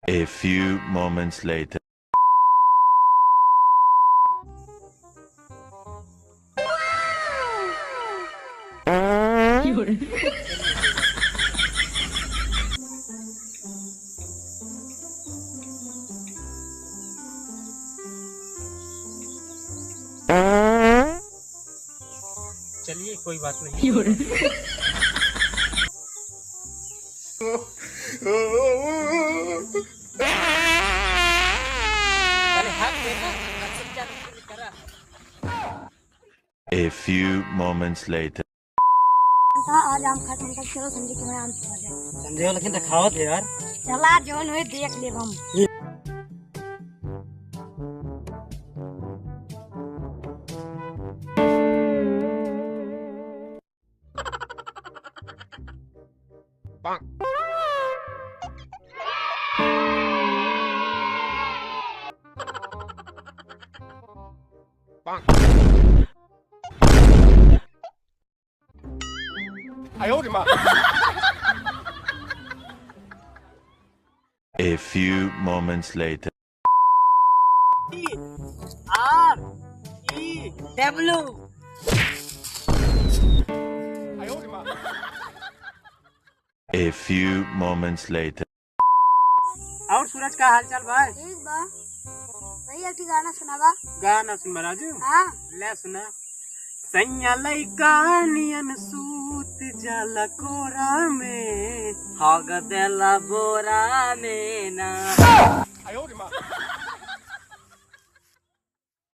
A few moments later. चलिए कोई बात नहीं। A few moments later. आज आम खत्म कर चलो संजय के मैं आम खा जाए। संजय लेकिन तो खाओ थे यार। चला जो न देख ले हम। A few moments later. A few moments later. और सूरज का हाल चाल भाई? ठीक बा। भाई एक गाना सुनावा। गाना सुन महाराज। हाँ। ले सुना। सैया लइका नियन सूत जाला कोरा में, हग देला बोरा में ना।